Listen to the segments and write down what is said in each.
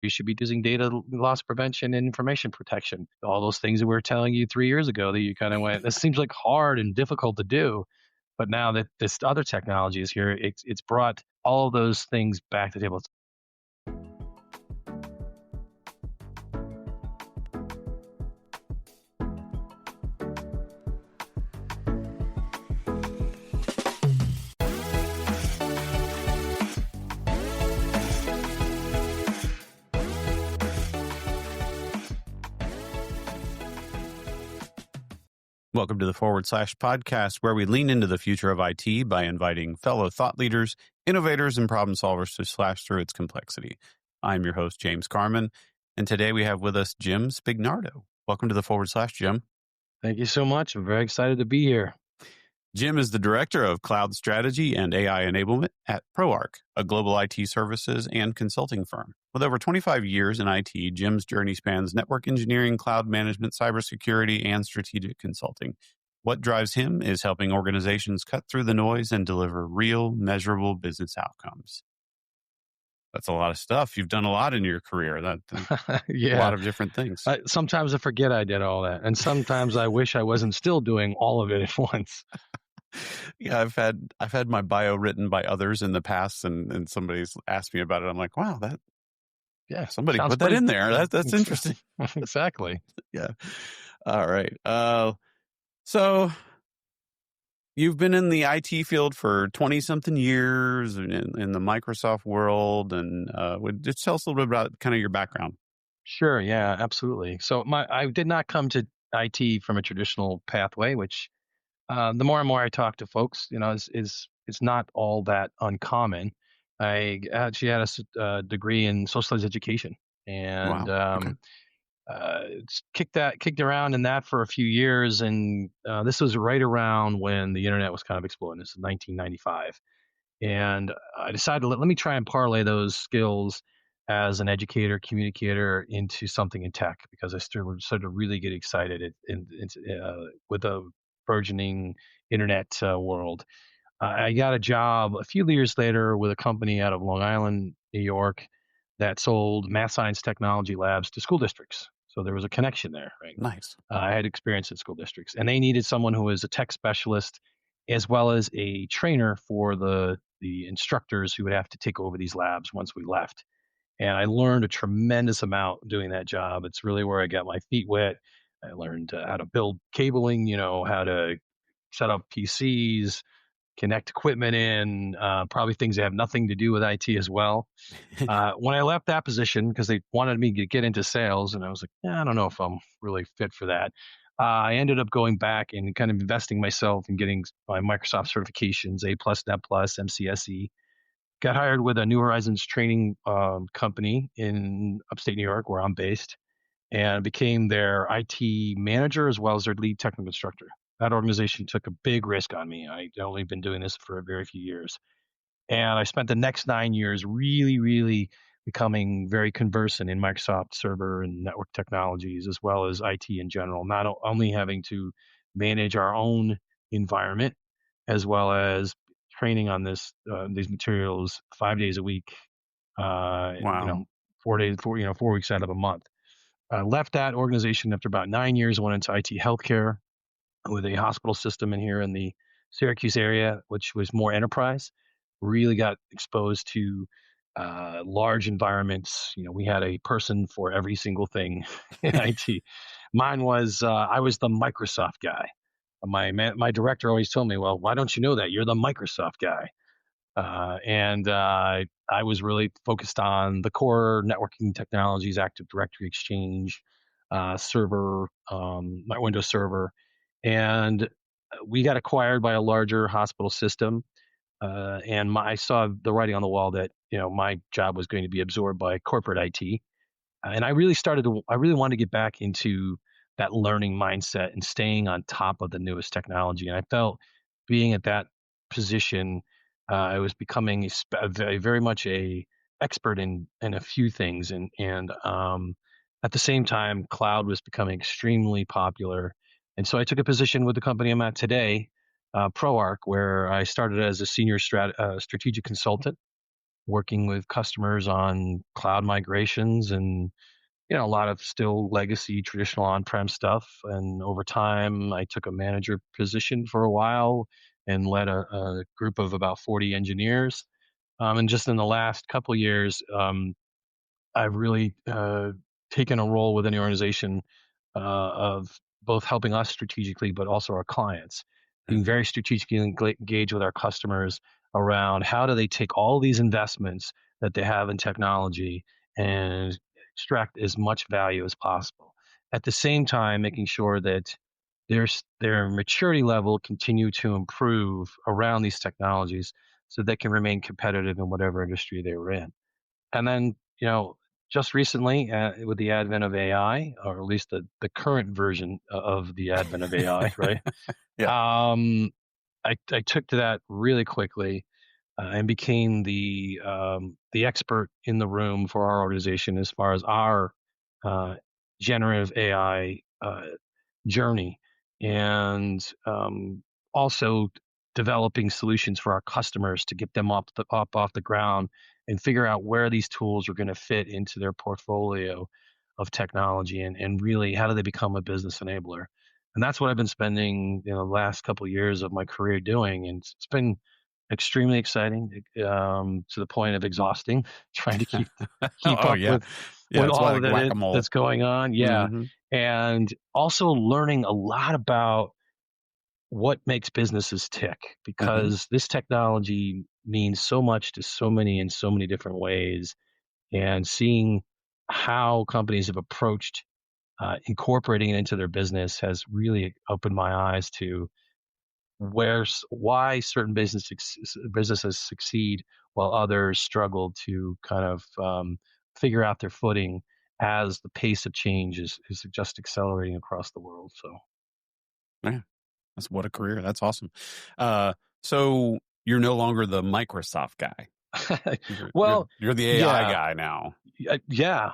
You should be using data loss prevention and information protection. All those things that we were telling you 3 years ago that you kind of went, this seems like hard and difficult to do. But now that this other technology is here, it's brought all of those things back to the table. Welcome to the /podcast, where we lean into the future of IT by inviting fellow thought leaders, innovators, and problem solvers to slash through its complexity. I'm your host, James Carman, and today we have with us Jim Spignardo. Welcome to the /, Jim. Thank you so much. I'm very excited to be here. Jim is the director of Cloud Strategy and AI Enablement at ProArch, a global IT services and consulting firm. With over 25 years in IT, Jim's journey spans network engineering, cloud management, cybersecurity, and strategic consulting. What drives him is helping organizations cut through the noise and deliver real, measurable business outcomes. That's a lot of stuff. You've done a lot in your career. Yeah. A lot of different things. Sometimes I forget I did all that, and sometimes I wish I wasn't still doing all of it at once. Yeah, I've had my bio written by others in the past, and somebody's asked me about it. I'm like, wow, somebody put that in there. That's interesting. Exactly. Yeah. All right. So you've been in the IT field for 20-something years in the Microsoft world, and just tell us a little bit about kind of your background. Sure. Yeah, absolutely. So I did not come to IT from a traditional pathway, which the more and more I talk to folks, is not all that uncommon. I actually had a degree in socialized education, and Wow. Okay. it's kicked around in that for a few years. And this was right around when the internet was kind of exploding. This is 1995, and I decided let me try and parlay those skills as an educator, communicator into something in tech, because I started to really get excited with the burgeoning internet world. I got a job a few years later with a company out of Long Island, New York, that sold math science technology labs to school districts. So there was a connection there, right? Nice. I had experience in school districts, and they needed someone who was a tech specialist as well as a trainer for the instructors who would have to take over these labs once we left. And I learned a tremendous amount doing that job. It's really where I got my feet wet. I learned how to build cabling, how to set up PCs, connect equipment in, probably things that have nothing to do with IT as well. When I left that position, because they wanted me to get into sales, and I was like, I don't know if I'm really fit for that. I ended up going back and kind of investing myself and getting my Microsoft certifications, A+, Net+, MCSE. Got hired with a New Horizons training company in upstate New York, where I'm based, and became their IT manager as well as their lead technical instructor. That organization took a big risk on me. I'd only been doing this for a very few years. And I spent the next 9 years really, really becoming very conversant in Microsoft server and network technologies, as well as IT in general, not only having to manage our own environment, as well as training on these materials 5 days a week, Wow. 4 weeks out of a month. I left that organization after about 9 years, went into IT healthcare with a hospital system in here in the Syracuse area, which was more enterprise. Really got exposed to large environments. We had a person for every single thing in IT. Mine was I was the Microsoft guy. My director always told me, "Well, why don't you know that you're the Microsoft guy?" And I was really focused on the core networking technologies, Active Directory, Exchange, server, my Windows Server, and we got acquired by a larger hospital system. And I saw the writing on the wall that my job was going to be absorbed by corporate IT. And I really wanted to get back into that learning mindset and staying on top of the newest technology. And I felt being at that position, I was becoming very much a expert in a few things, and at the same time, cloud was becoming extremely popular. And so I took a position with the company I'm at today, ProArch, where I started as a senior strategic consultant. working with customers on cloud migrations and a lot of still legacy traditional on-prem stuff. And over time, I took a manager position for a while and led a group of about 40 engineers. And just in the last couple of years, I've really taken a role within the organization of both helping us strategically, but also our clients, being Mhm. very strategically engaged with our customers around how do they take all these investments that they have in technology and extract as much value as possible. At the same time, making sure that their maturity level continue to improve around these technologies so they can remain competitive in whatever industry they were in. And then, just recently, with the advent of AI, or at least the current version of the advent of AI, right? Yeah. Um, I took to that really quickly and became the expert in the room for our organization as far as our uh, generative AI journey, and also developing solutions for our customers to get them up off the ground and figure out where these tools are going to fit into their portfolio of technology, and really how do they become a business enabler. And that's what I've been spending the last couple of years of my career doing, and it's been extremely exciting, to the point of exhausting, trying to keep Oh, up yeah. Yeah, with it's all like of that whack-a-mole. that's going on. Yeah, Mhm. and also learning a lot about what makes businesses tick, Mhm. because this technology means so much to so many in so many different ways, and seeing how companies have approached incorporating it into their business has really opened my eyes to why certain businesses succeed while others struggle to kind of figure out their footing as the pace of change is just accelerating across the world. So Yeah. That's what a career. That's awesome. Uh, so you're no longer the Microsoft guy. You're you're well, you're the AI yeah, guy now. yeah.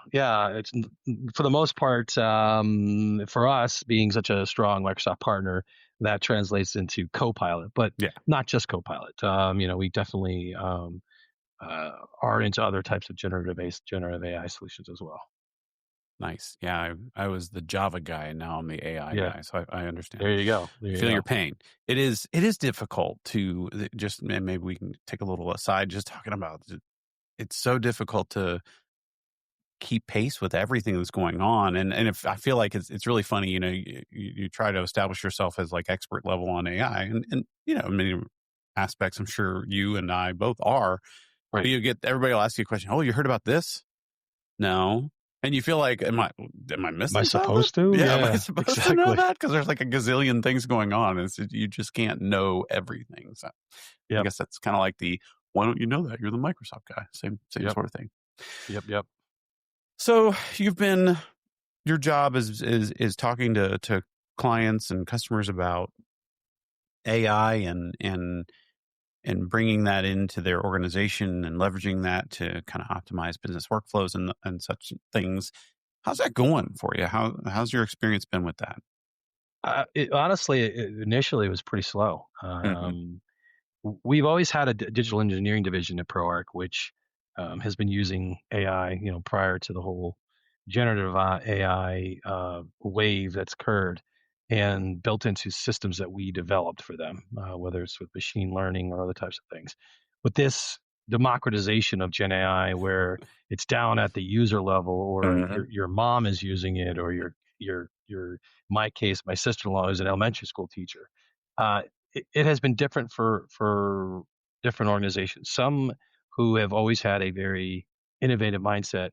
For the most part, for us being such a strong Microsoft partner, that translates into Copilot, but Yeah. not just Copilot. We definitely are into other types of generative AI solutions as well. Nice. Yeah, I was the Java guy, and now I'm the AI Yeah, guy, so I understand. there you go. There I you feel your go. pain. It is difficult to just, and maybe we can take a little aside just talking about it. It's so difficult to keep pace with everything that's going on, and if I feel like it's really funny, you try to establish yourself as like expert level on AI, and in many aspects, I'm sure you and I both are. But Right. you get everybody will ask you a question. Oh, you heard about this? No. And you feel like, am I Am I missing something? supposed to? Yeah, am I Yeah, supposed to know exactly. that? Because there's like a gazillion things going on. You just can't know everything. So I Yep. guess that's kind of like the why don't you know that? You're the Microsoft guy. Same Yep. sort of thing. Yep. So your job is talking to clients and customers about AI and bringing that into their organization and leveraging that to kind of optimize business workflows and such things. How's that going for you? How's your experience been with that? Honestly, initially it was pretty slow. Mhm. We've always had a digital engineering division at ProArch, which has been using AI, prior to the whole generative AI wave that's occurred, and built into systems that we developed for them, whether it's with machine learning or other types of things. With this democratization of Gen AI, where it's down at the user level, or Mhm. your mom is using it, or in my case, my sister-in-law is an elementary school teacher. It has been different for different organizations. Some who have always had a very innovative mindset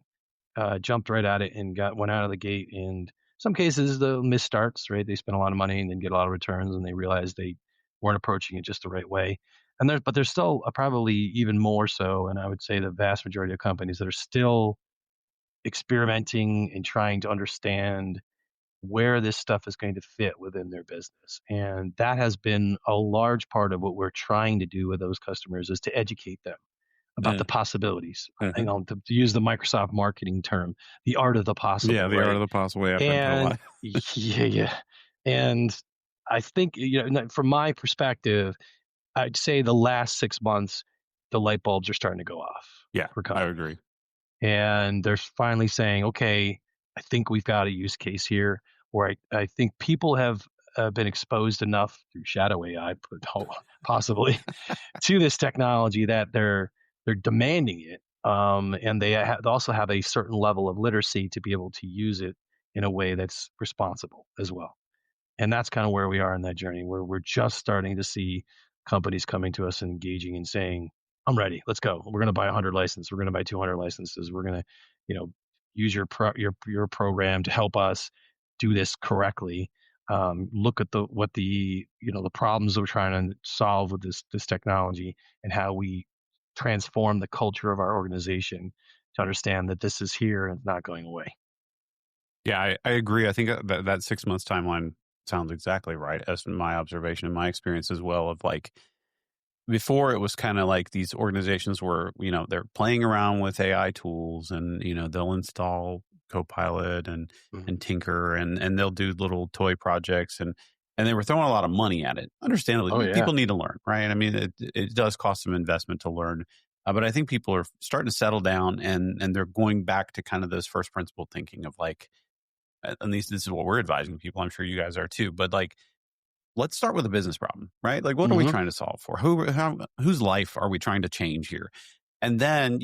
jumped right at it and went out of the gate. And some cases, the misstarts, right? They spend a lot of money and then get a lot of returns, and they realize they weren't approaching it just the right way. And there's still probably even more so, and I would say the vast majority of companies that are still experimenting and trying to understand where this stuff is going to fit within their business. And that has been a large part of what we're trying to do with those customers, is to educate them about the Mm. possibilities. Mhm. To use the Microsoft marketing term, the art of the Yeah, possible, the art right? of the possible. Yeah, I've heard that a And lot. yeah. And I think, from my perspective, I'd say the last 6 months, the light bulbs are starting to go off. Yeah, for I companies. agree. And they're finally saying, okay, I think we've got a use case here where I think people have been exposed enough through shadow AI, possibly, to this technology that they're demanding it, and they also have a certain level of literacy to be able to use it in a way that's responsible as well. And that's kind of where we are in that journey, where we're just starting to see companies coming to us and engaging and saying, "I'm ready. Let's go. We're going to buy 100 licenses. We're going to buy 200 licenses. We're going to, you know, use your program to help us do this correctly. Look at the problems that we're trying to solve with this technology and how we transform the culture of our organization to understand that this is here and it's not going away." Yeah, I agree. I think that 6 months timeline sounds exactly right as my observation and my experience as well of like before it was kind of like these organizations were, they're playing around with AI tools and, they'll install Copilot Mhm. and tinker and they'll do little toy projects and they were throwing a lot of money at it. Oh Understandably, yeah. people need to learn, right? I mean, it does cost some investment to learn. But I think people are starting to settle down and they're going back to kind of this first principle thinking of like, at least this is what we're advising people. I'm sure you guys are too. But like, let's start with a business problem, right? Like, what are we Hmm. trying to solve for? Whose life are we trying to change here? And then,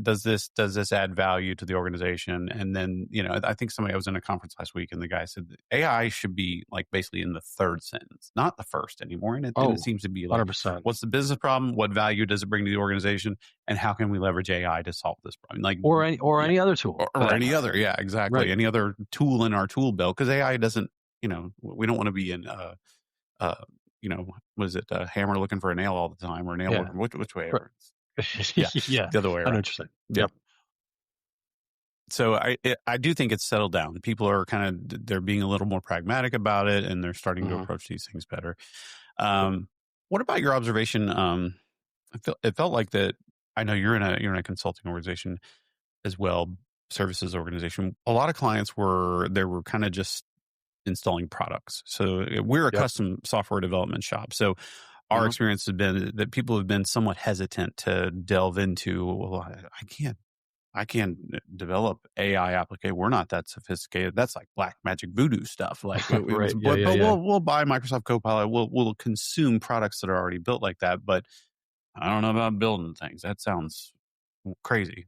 does this add value to the organization? And then, I think I was in a conference last week and the guy said that AI should be like basically in the third sentence, not the first anymore. And it Oh, seems to be like, 100%. what's the business problem? What value does it bring to the organization? And how can we leverage AI to solve this problem? Like, Or yeah, any other tool for or that any matter. other. Yeah, exactly. Right. Any other tool in our tool belt. Because AI doesn't, we don't want to be in, uh, what is it? A hammer looking for a nail all the time, or a nail Yeah. looking which way Right. ever. Yeah, Yeah. the other way around. 100%. Yeah. Yep. So I do think it's settled down. People are kind of they're being a little more pragmatic about it, and they're starting to Hmm. approach these things better. Yep. What about your observation? It felt like that. I know you're in a consulting organization as well, services organization. A lot of clients were kind of just installing products. So we're a Yep. custom software development shop. So our Hmm. experience has been that people have been somewhat hesitant to delve into, well, I can't develop AI application. We're not that sophisticated. That's like black magic voodoo stuff. Like, Right. Yeah. but Yeah. but Yeah. we'll buy Microsoft Copilot. We'll consume products that are already built like that. But I don't know about building things. That sounds crazy.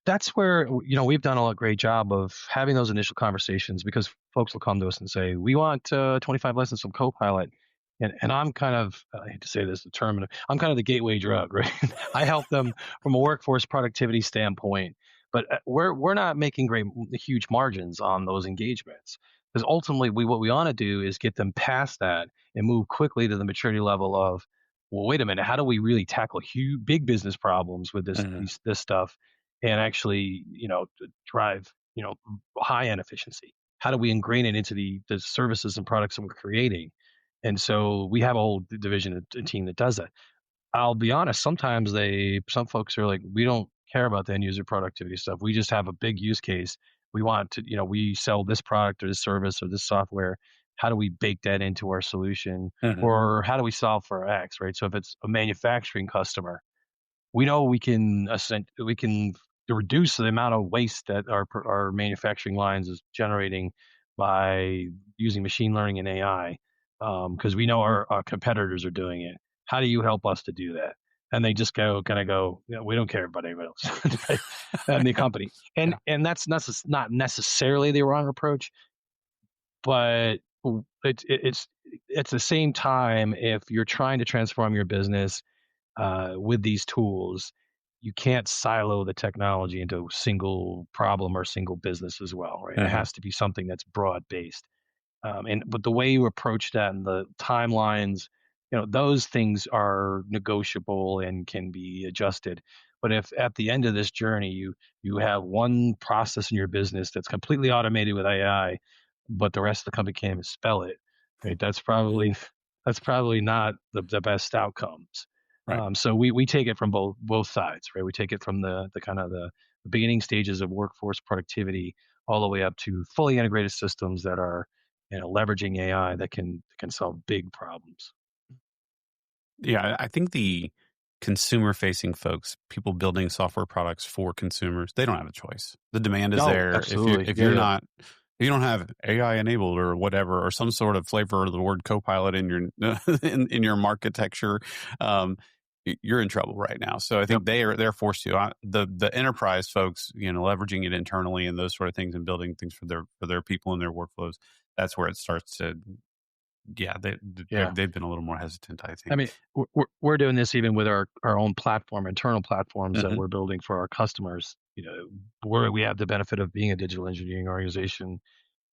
That's where we've done a great job of having those initial conversations because folks will come to us and say we want 25 lessons from Copilot, and I'm kind of, I hate to say this, the term, I'm kind of the gateway drug, right? I help them from a workforce productivity standpoint, but we're not making huge margins on those engagements because ultimately what we want to do is get them past that and move quickly to the maturity level of, well, wait a minute, how do we really tackle huge big business problems with Uh, this stuff and actually, drive, high end efficiency? How do we ingrain it into the services and products that we're creating? And so we have a whole division, a team that does that. I'll be honest, sometimes some folks are like, we don't care about the end user productivity stuff. We just have a big use case. We want to, we sell this product or this service or this software. How do we bake that into our solution? uh, Or how do we solve for X, right? So if it's a manufacturing customer, we know we can reduce the amount of waste that our manufacturing lines is generating by using machine learning and AI, because we know our competitors are doing it. How do you help us to do that? And they just go, yeah, we don't care about anybody else, right? And the company, yeah. and that's not necessarily the wrong approach, but it's the same time if you're trying to transform your business with these tools, you can't silo the technology into a single problem or single business as well, right? It Uh, has to be something that's broad based. But the way you approach that and the timelines, those things are negotiable and can be adjusted. But if at the end of this journey you have one process in your business that's completely automated with AI, but the rest of the company can't even spell it, right? That's probably not the best outcomes. right. So we take it from both sides, right? We take it from the kind of the beginning stages of workforce productivity all the way up to fully integrated systems that are, leveraging AI that can solve big problems. Yeah, I think consumer facing folks, people building software products for consumers, they don't have a choice. The demand is No, there. absolutely. If Yeah, you're yeah. not, if you don't have AI enabled or whatever, or some sort of flavor of the word copilot in your in your architecture, um, you're in trouble right now. So I Yep. think they're forced to. The enterprise folks, leveraging it internally and those sort of things, and building things for their people and their workflows. That's where it starts to. Yeah, Yeah. they've been a little more hesitant, I I think. mean, we're doing this even with our own platform, internal platforms that Hmm. we're building for our customers. Where we have the benefit of being a digital engineering organization,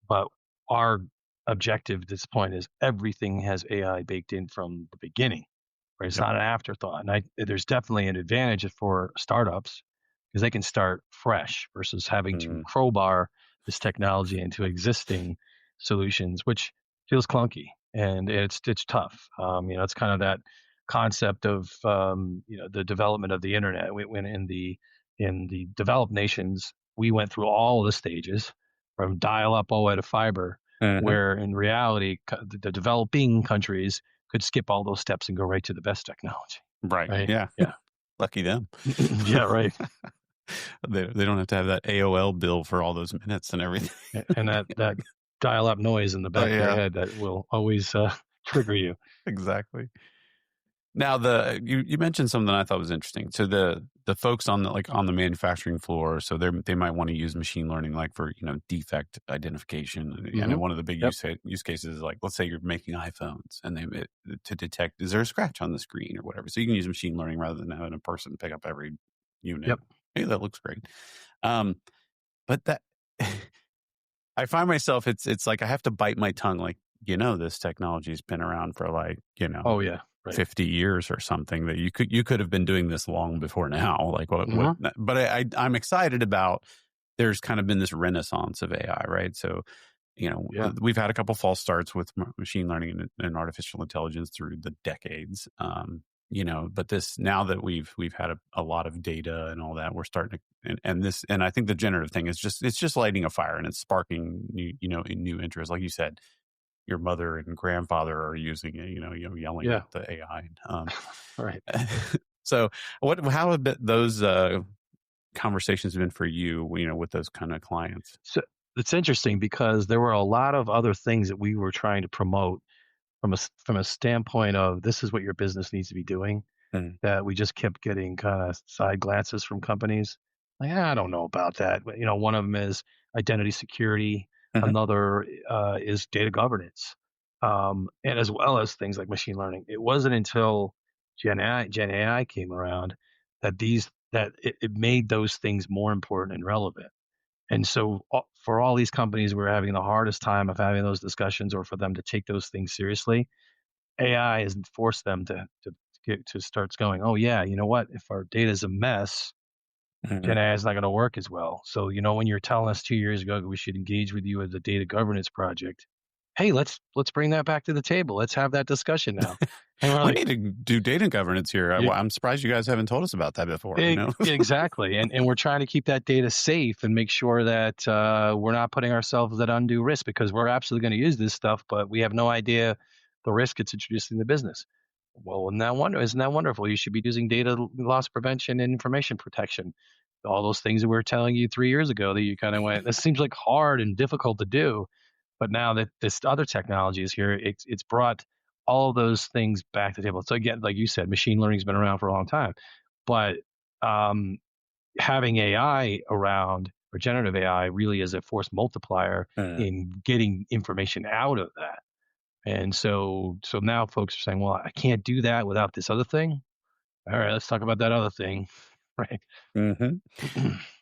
but our objective at this point is everything has AI baked in from the beginning. Right? It's Yep. not an afterthought. And there's definitely an advantage for startups because they can start fresh versus having to Mm. crowbar this technology into existing solutions, which feels clunky and it's tough. It's kind of that concept of the development of the internet. When in the developed nations, we went through all the stages from dial-up all the way to fiber, Hmm. where in reality, the developing countries could skip all those steps and go right to the best technology. Right. Right? Yeah. Yeah. Lucky them. Yeah, right. They don't have to have that AOL bill for all those minutes and everything. And that dial-up noise in the Oh back of your yeah, head that will always trigger you. exactly. Now you mentioned something I thought was interesting. So the folks on the manufacturing floor, so they might want to use machine learning like for defect identification. And Hmm. one of the big Yep. use cases is like, let's say you're making iPhones and to detect, is there a scratch on the screen or whatever. So you can use machine learning rather than having a person pick up every unit. Yep. Hey, that looks great. Um, but that I find myself, it's like I have to bite my tongue. Like, this technology's been around for like, Oh yeah. Right. 50 years or something, that you could have been doing this long before now. Like what, Hmm. but I'm excited about, there's kind of been this renaissance of AI, right? So, Yeah. we've had a couple false starts with machine learning and artificial intelligence through the decades. But this, now that we've had a lot of data and all that, we're starting to, and I think the generative thing is it's just lighting a fire and it's sparking new interest. Like you said, your mother and grandfather are using it, yelling Yeah. at the AI. Right. So how have those conversations been for you, with those kind of clients? So it's interesting because there were a lot of other things that we were trying to promote from a standpoint of this is what your business needs to be doing, Mm. that we just kept getting kind of side glances from companies. Like, I don't know about that. But, one of them is identity security. Mhm. Another is data governance, and as well as things like machine learning. It wasn't until Gen AI came around that it made those things more important and relevant. And so for all these companies, we're having the hardest time of having those discussions or for them to take those things seriously. AI has forced them to start going, oh yeah, you know what? If our data is a mess, Mhm. Gen AI is not going to work as well. So when you're telling us 2 years ago that we should engage with you as a data governance project, hey, let's bring that back to the table. Let's have that discussion now. And we're We like, need to do data governance here. "Yeah, I'm surprised you guys haven't told us about that before. exactly. And we're trying to keep that data safe and make sure that we're not putting ourselves at undue risk because we're absolutely going to use this stuff, but we have no idea the risk it's introducing in the business. Well, isn't that wonderful? You should be using data loss prevention and information protection. All those things that we were telling you 3 years ago that you kind of went, this seems like hard and difficult to do. But now that this other technology is here, it's brought all of those things back to the table. So again, like you said, machine learning's been around for a long time, but um, having AI around or generative AI really is a force multiplier Mm. in getting information out of that. And so now folks are saying, well, I can't do that without this other thing. All right, let's talk about that other thing. Right. Hmm.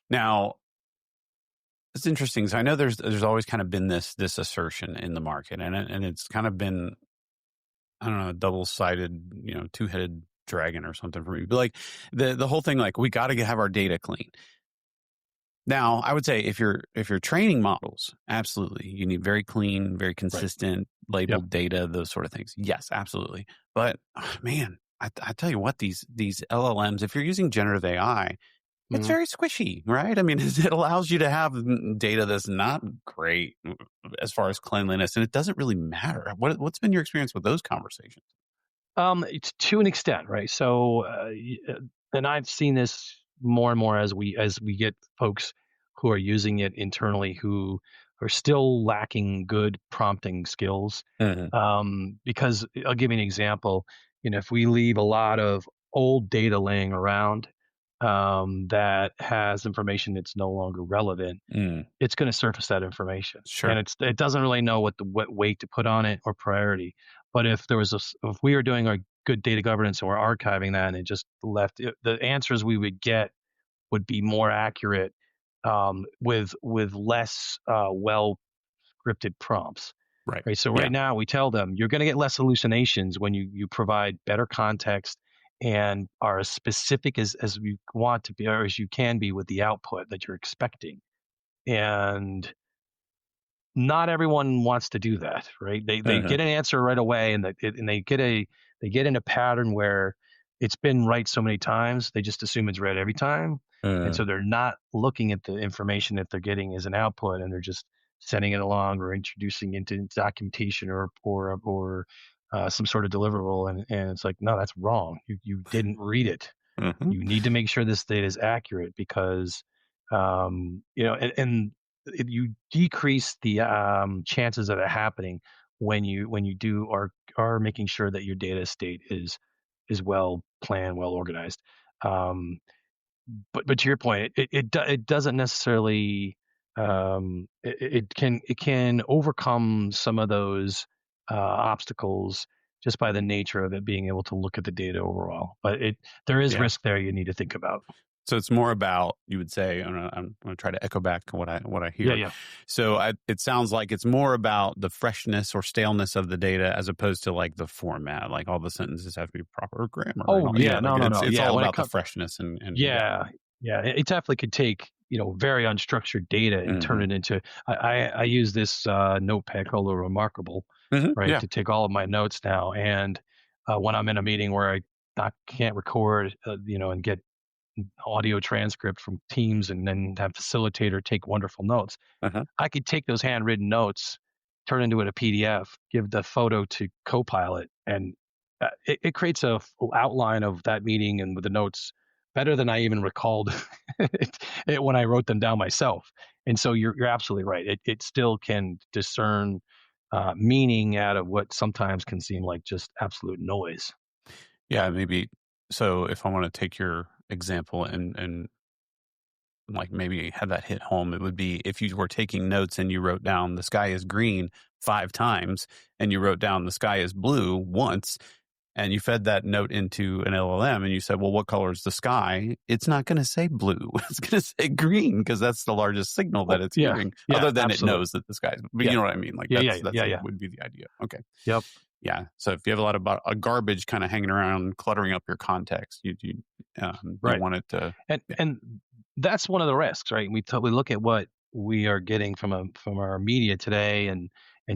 Now, it's interesting. So I know there's always kind of been this assertion in the market, and it's kind of been, I don't know, a double-sided, two-headed dragon or something for me. But like the whole thing, like we got to have our data clean. Now, I would say if you're training models, absolutely, you need very clean, very Right. consistent Yep. labeled data, those sort of things. Yes, absolutely. But man, I tell you what, these LLMs, if you're using generative AI, it's Mhm. very squishy, right? I mean, it allows you to have data that's not great as far as cleanliness, and it doesn't really matter. What's been your experience with those conversations? It's to an extent, right? So, and I've seen this more and more as we get folks who are using it internally who are still lacking good prompting skills. Hmm. Because I'll give you an example. If we leave a lot of old data laying around that has information that's no longer relevant, Mm, it's going to surface that information, and sure. it doesn't really know what weight to put on it or priority. But if we were doing our good data governance and we're archiving that and it just left the answers we would get would be more accurate, with less well scripted prompts. Right. Right. So Yeah. right now we tell them you're going to get less hallucinations when you provide better context and are as specific as you want to be or as you can be with the output that you're expecting. And not everyone wants to do that, right? They Uh-huh. get an answer right away, and they get in a pattern where it's been right so many times, they just assume it's right every time, and Uh, so they're not looking at the information that they're getting as an output, and they're just sending it along or introducing into documentation or some sort of deliverable, and it's like, no, that's wrong. You didn't read it. mhm. You need to make sure this data is accurate because and you decrease the chances of it happening when you do are making sure that your data estate is well planned, well organized. Um, but to your point, it doesn't necessarily it can overcome some of those obstacles just by the nature of it being able to look at the data overall. But there is Yeah. risk there you need to think about. So it's more about, you would say, I'm going to try to echo back what I Yeah, hear. yeah. So it sounds like it's more about the freshness or staleness of the data as opposed to like the format, like all the sentences have to be proper grammar and Oh all. Yeah, yeah, like no, no, no. it's Yeah, all when it about the comes, freshness and yeah. yeah, yeah, it definitely could take very unstructured data and turn Hmm. it into. I use this notepad called a Remarkable, Hmm. right, Yeah. to take all of my notes now. And when I'm in a meeting where I can't record, and get audio transcript from Teams and then have facilitator take wonderful notes, Uh-huh. I could take those handwritten notes, turn into it a PDF, give the photo to Copilot, and it creates a outline of that meeting and with the notes better than I even recalled when I wrote them down myself. And so you're absolutely right. It still can discern meaning out of what sometimes can seem like just absolute noise. Yeah. Maybe. So if I want to take your example and like maybe have that hit home, it would be if you were taking notes and you wrote down the sky is green 5 times and you wrote down the sky is blue once and you fed that note into an LLM and you said, well, what color is the sky? It's not going to say blue. It's going to say green because that's the largest signal Oh that it's yeah, hearing yeah, other than it absolutely. knows that the sky is, but you Yeah, know what I mean? Like yeah, yeah, that's yeah, yeah. would be the idea. Okay. Yep. Yeah. So if you have a lot of garbage kind of hanging around, cluttering up your context, you Right. want it to, And yeah. and that's one of the risks, right? We look at what we are getting from our media today, and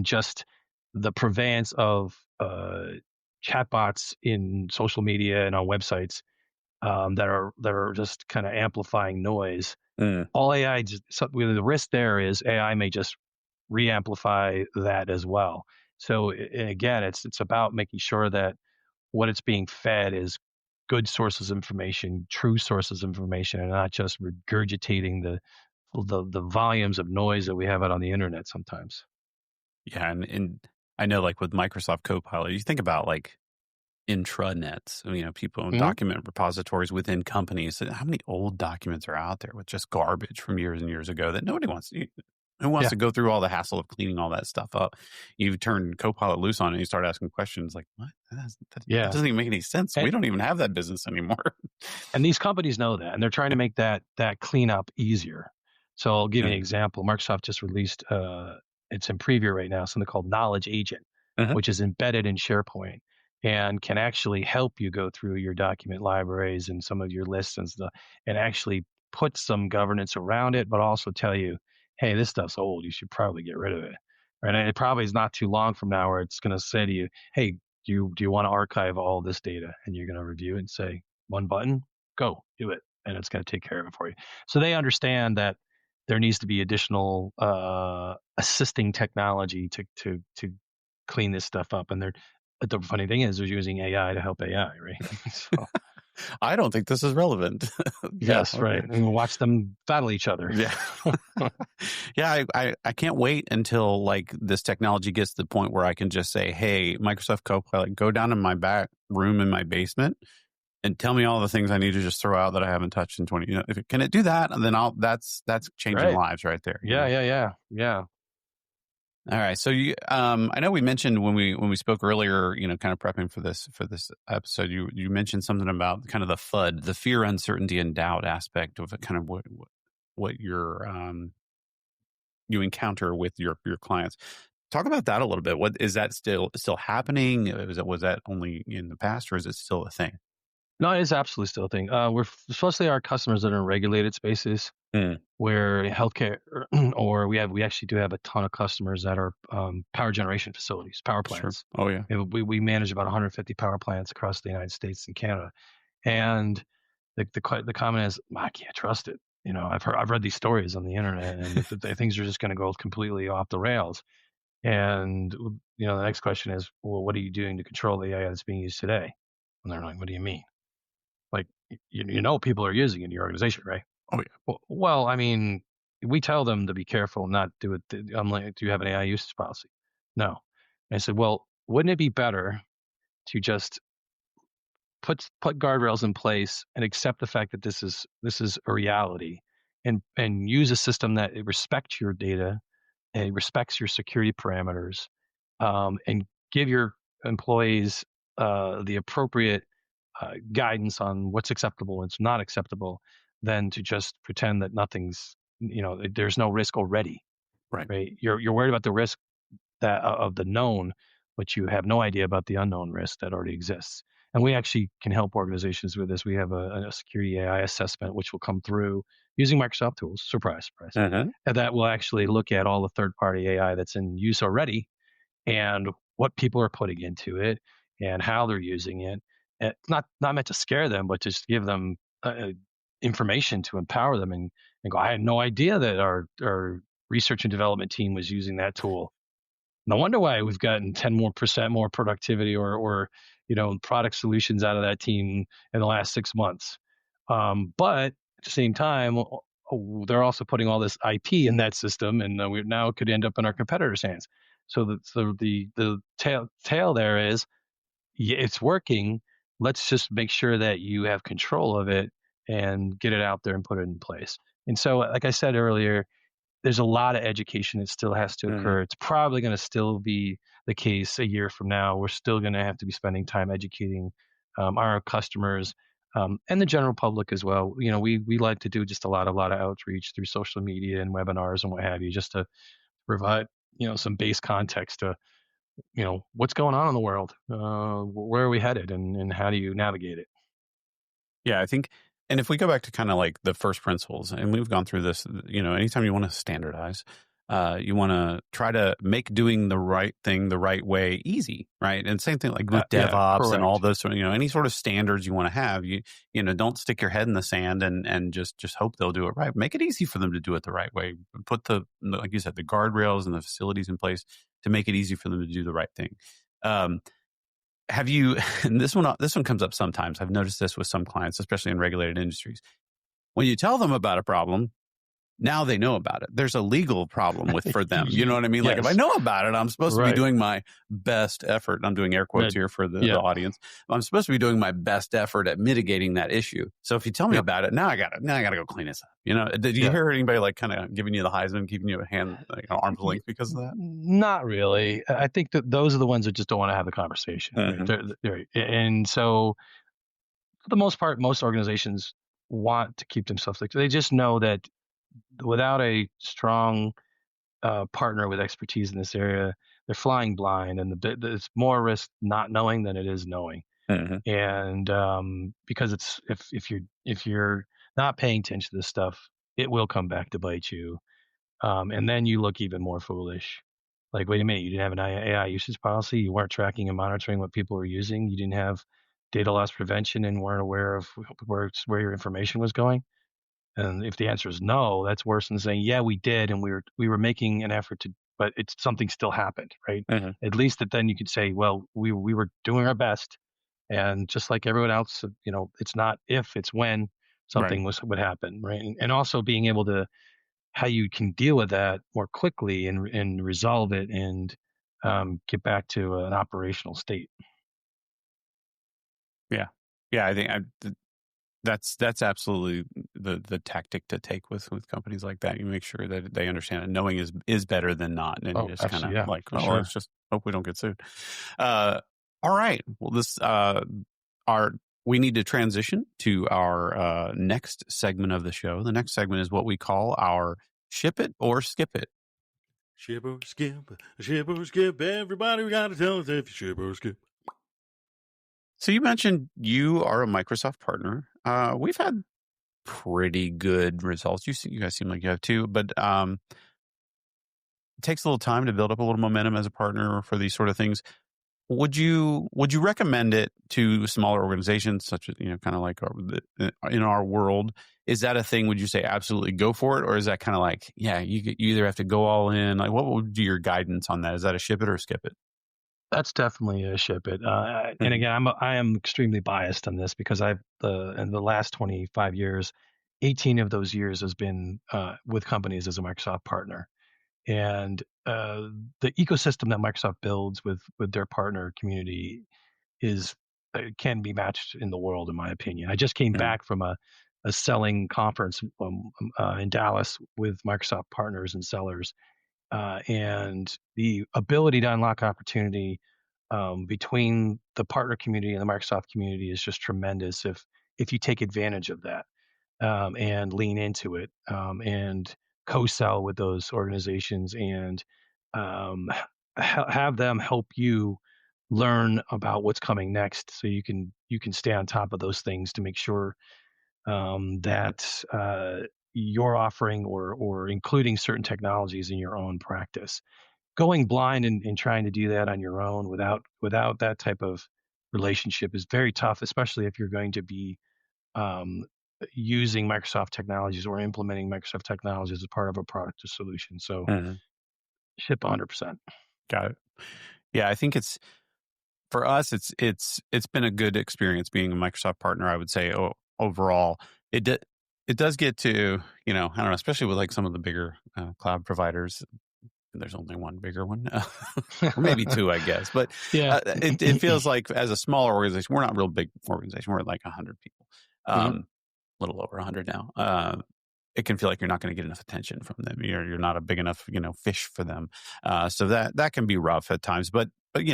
just the prevalence of chatbots in social media and on websites that are just kind of amplifying noise. Mm, All AI the risk there is AI may just re-amplify that as well. So again, it's about making sure that what it's being fed is good sources of information, true sources of information, and not just regurgitating the volumes of noise that we have out on the internet sometimes. yeah. And I know like with Microsoft Copilot, you think about like intranets, people in Hmm. document repositories within companies. How many old documents are out there with just garbage from years and years ago that nobody wants to, who wants Yeah, to go through all the hassle of cleaning all that stuff up? You turn Copilot loose on it, and you start asking questions like, what? That yeah, doesn't even make any sense. and We don't even have that business anymore. and these companies know that, and they're trying to Yeah. make that cleanup easier. So I'll give you an Yeah. example. Microsoft just released it's in preview right now, something called Knowledge Agent, Uh-huh. which is embedded in SharePoint and can actually help you go through your document libraries and some of your lists and stuff, and actually put some governance around it, but also tell you, hey, this stuff's old. You should probably get rid of it. Right? And it probably is not too long from now where it's going to say to you, hey, do you want to archive all this data? And you're going to review it and say, one button, go do it, and it's going to take care of it for you. So they understand that there needs to be additional assisting technology to clean this stuff up, and But the funny thing is, they're using AI to help AI, right? So I don't think this is relevant. Yeah. yes, right. Okay. And we'll watch them battle each other. Yeah. Yeah. I can't wait until like this technology gets to the point where I can just say, hey, Microsoft Copilot, go down in my back room in my basement and tell me all the things I need to just throw out that I haven't touched in 20, if it can it do that? And then that's changing Right. lives right there, Yeah, yeah, yeah, yeah. All right. So I know we mentioned when we spoke earlier, kind of prepping for this episode, you mentioned something about kind of the FUD, the fear, uncertainty, and doubt aspect of it, kind of what you encounter with your clients. Talk about that a little bit. What is that still happening? Was that only in the past, or is it still a thing? No, it is absolutely still a thing. Especially our customers that are in regulated spaces Mm, where healthcare, or we actually do have a ton of customers that are power generation facilities, power sure. plants. Oh yeah. We manage about 150 power plants across the United States and Canada, and the comment is, I can't trust it. I've read these stories on the internet, and the things are just going to go completely off the rails. And the next question is, well, what are you doing to control the AI that's being used today? And they're like, what do you mean? Like, people are using it in your organization, right? Oh yeah. Well, I mean, we tell them to be careful, not do it. I'm like, do you have an AI usage policy? No. And I said, well, wouldn't it be better to just put guardrails in place and accept the fact that this is a reality, and use a system that it respects your data and it respects your security parameters, and give your employees the appropriate guidance on what's acceptable and what's not acceptable, than to just pretend that there's no risk already, Right. right? You're worried about the risk that of the known, but you have no idea about the unknown risk that already exists. And we actually can help organizations with this. We have a security AI assessment, which will come through using Microsoft tools. Surprise, surprise. Uh-huh. And that will actually look at all the third party AI that's in use already, and what people are putting into it and how they're using it. And it's not meant to scare them, but just give them information to empower them, and go, I had no idea that our research and development team was using that tool. No wonder why we've gotten 10% more productivity, or product solutions out of that team in the last 6 months. But at the same time, they're also putting all this IP in that system, and we now it could end up in our competitors' hands. So the tail there is, yeah, it's working. Let's just make sure that you have control of it and get it out there and put it in place. And so, like I said earlier, there's a lot of education that still has to Hmm. occur. It's probably going to still be the case a year from now. We're still going to have to be spending time educating our customers, and the general public as well. We like to do just a lot of outreach through social media and webinars and what have you, just to provide some base context to what's going on in the world, where are we headed, and how do you navigate it. Yeah, I think, and if we go back to kind of like the first principles, and we've gone through this, anytime you want to standardize, you want to try to make doing the right thing the right way easy, right? And same thing like with Yeah, DevOps and all correct. those, any sort of standards you want to have, don't stick your head in the sand and just hope they'll do it right. Make it easy for them to do it the right way. Put like you said, the guardrails and the facilities in place to make it easy for them to do the right thing. Have you, and this one comes up sometimes. I've noticed this with some clients, especially in regulated industries. When you tell them about a problem, now they know about it. There's a legal problem for them. You know what I mean? Like if I Yes, know about it, I'm supposed to be right. doing my best effort. I'm doing air quotes That, here for the yeah, audience. I'm supposed to be doing my best effort at mitigating that issue. So if you tell me yep, about it, now I gotta go clean this up. Did you yeah. hear anybody like kind of giving you the Heisman, keeping you a hand, like arm's Y- length because of that? Not really. I think that those are the ones that just don't want to have the conversation, right? Hmm. And so, for the most part, most organizations want to keep themselves like they just know that without a strong partner with expertise in this area, they're flying blind, and it's more risk not knowing than it is knowing. Hmm. And because it's if you're not paying attention to this stuff, it will come back to bite you. And then you look even more foolish. Like, wait a minute, you didn't have an AI usage policy. You weren't tracking and monitoring what people were using. You didn't have data loss prevention and weren't aware of where your information was going. And if the answer is no, that's worse than saying, yeah, we did, and we were making an effort to but it's something still happened, right? Mhm. At least that then you could say, well, we were doing our best, and just like everyone else, it's not if, it's when Right. something would happen, right? And also being able to how you can deal with that more quickly and resolve it and get back to an operational state. Yeah. Yeah, I think that's absolutely the tactic to take with companies like that. You make sure that they understand it. Knowing is better than not, and you Oh, just kind of absolutely, yeah, like, for oh, let's sure. just hope we don't get sued. All right. Well, this our we need to transition to our next segment of the show. The next segment is what we call our ship it or skip it. Ship or skip. Everybody, we gotta tell us if you ship or skip. So you mentioned you are a Microsoft partner. We've had pretty good results. You guys seem like you have too, but it takes a little time to build up a little momentum as a partner for these sort of things. Would you recommend it to smaller organizations, such as kind of like in our world? Is that a thing? Would you say absolutely go for it, or is that kind of like, yeah, you either have to go all in? Like, what would be your guidance on that? Is that a ship it or skip it? That's definitely a ship it. And Mhm. again, I am extremely biased on this because in the last 25 years, 18 of those years has been with companies as a Microsoft partner. And the ecosystem that Microsoft builds with their partner community is can be matched in the world, in my opinion. I just came Mhm. back from a selling conference in Dallas with Microsoft partners and sellers, and the ability to unlock opportunity between the partner community and the Microsoft community is just tremendous if you take advantage of that and lean into it and co-sell with those organizations and um, have them help you learn about what's coming next, so you can stay on top of those things to make sure that you're offering or including certain technologies in your own practice. Going blind and trying to do that on your own without that type of relationship is very tough, especially if you're going to be um, using Microsoft technologies or implementing Microsoft technologies as part of a product or solution. So Mhm. ship 100%. Got it. Yeah, I think it's for us. It's been a good experience being a Microsoft partner. I would say overall, it do, it does get to I don't know, especially with like some of the bigger cloud providers. There's only one bigger one, or maybe two, I guess. But Yeah. it feels like as a smaller organization, we're not a real big organization. We're like 100 people, Mhm. a little over 100 now. It can feel like you're not going to get enough attention from them. You're not a big enough fish for them. So that can be rough at times. But when